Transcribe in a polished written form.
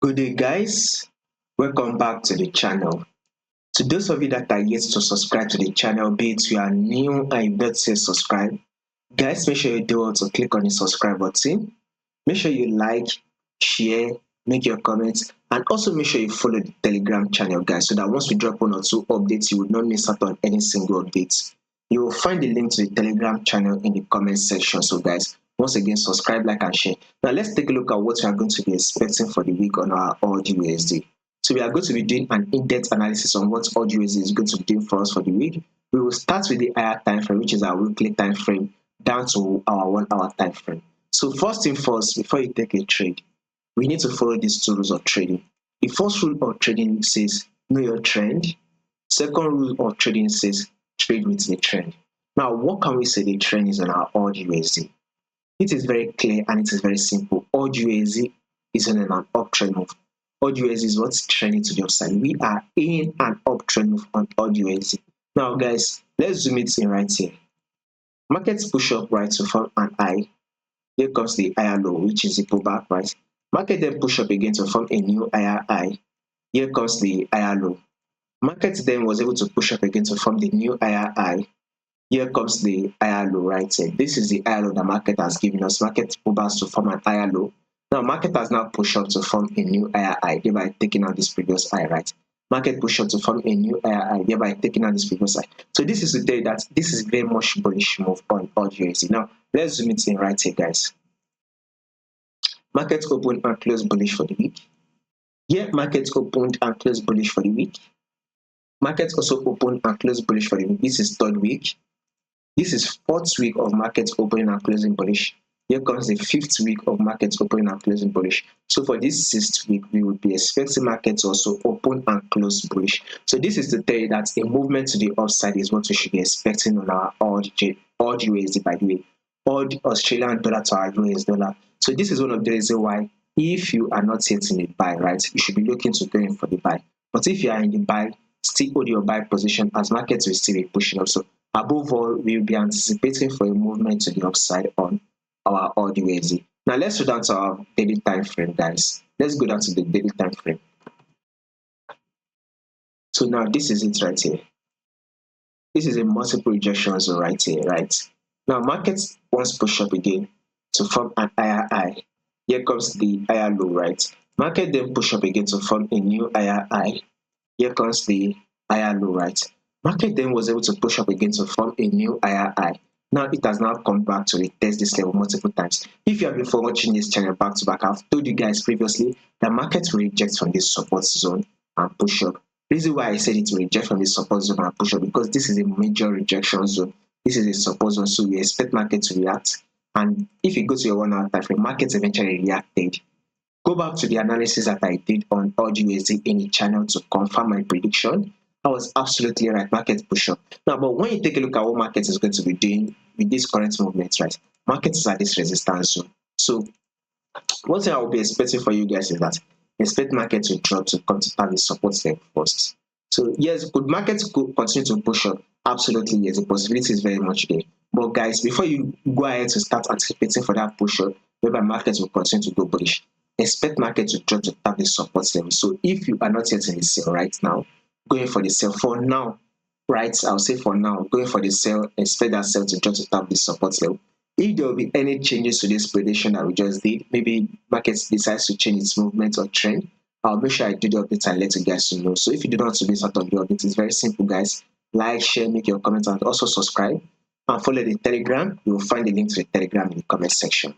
Good day, guys. Welcome back to the channel. To those of you that are yet to subscribe to the channel, be it you are new and you don't say subscribe, guys, make sure you do also click on the subscribe button. Make sure you like, share, make your comments, and also make sure you follow the Telegram channel, guys, so that once we drop one or two updates, you will not miss out on any single updates. You will find the link to the Telegram channel in the comment section. So, guys, once again, subscribe, like, and share. Now, let's take a look at what we are going to be expecting for the week on our AUDUSD. So, we are going to be doing an in-depth analysis on what AUDUSD is going to be doing for us for the week. We will start with the higher time frame, which is our weekly time frame, down to our 1 hour time frame. So first thing first, before you take a trade, we need to follow these two rules of trading. The first rule of trading says know your trend. Second rule of trading says trade with the trend. Now, what can we say the trend is on our AUD-USD? It is very clear and it is very simple. AUD-USD is on an uptrend move. AUD-USD is what's trending to the upside. We are in an uptrend move on AUD-USD. Now, guys, let's zoom it in right here. Markets push up right to form an high. Here comes the higher low, which is the pullback, right? Market then push up again to form a new higher high. Here comes the higher low. Market then was able to push up again to form the new higher high. Here comes the higher low right here. This is the higher low the market has given us. Market pullbacks to form an higher low. Now, market has now pushed up to form a new higher high, thereby taking out this previous high, right? Market push up to form a new higher high, thereby taking out this previous high. So this is to tell you that this is very much bullish move on AUD-USD. Now, let's zoom it in right here, guys. Markets opened and closed bullish for the week. Here, markets opened and closed bullish for the week. Markets also opened and closed bullish for the week. This is third week. This is fourth week of markets opening and closing bullish. Here comes the fifth week of markets opening and closing bullish. So for this sixth week, we would be expecting markets also open and close bullish. So this is to tell you that a movement to the upside is what we should be expecting on our AUD-USD, by the way. AUD Australian dollar to our US dollar. So this is one of the reasons why if you are not yet in the buy, right, you should be looking to go in for the buy. But if you are in the buy, still hold your buy position as markets will still be pushing up. So above all, we will be anticipating for a movement to the upside on our AUD-USD. Now let's go down to our daily time frame, guys. Let's go down to the daily time frame. So now this is it right here. This is a multiple rejection zone right here, right? Now markets once push up again to form an higher high. Here comes the higher low, right? Market then push up again to form a new higher high. Here comes the higher low, right? Market then was able to push up again to form a new higher high. Now it has now come back to retest this level multiple times. If you have been watching this channel back to back, I've told you guys previously that market will reject from this support zone and push up. Reason why I said it will reject from this support zone and push up, because this is a major rejection zone. This is a support zone, so we expect market to react. And if you go to your 1 hour time frame, markets eventually reacted. Go back to the analysis that I did on AUD-USD in the channel to confirm my prediction. I was absolutely right. Market push up. Now, but when you take a look at what market is going to be doing with this current movement, right? Market is at this resistance zone. So one thing I will be expecting for you guys is that expect market to drop to come to target support level first. So yes, could markets continue to push up? Absolutely, yes. The possibility is very much there. But guys, before you go ahead to start anticipating for that push up, whereby markets will continue to go bullish, expect market to drop to target support level. So if you are not yet in the sale right now, going for the sell for now, right? I'll say for now, going for the sell, expect that sell to drop to tap the support level. If there will be any changes to this prediction that we just did, maybe markets decides to change its movement or trend, I'll make sure I do the updates and let you guys know. So if you do not want to miss out on the updates, it's very simple, guys. Like, share, make your comments, and also subscribe and follow the Telegram. You will find the link to the Telegram in the comment section.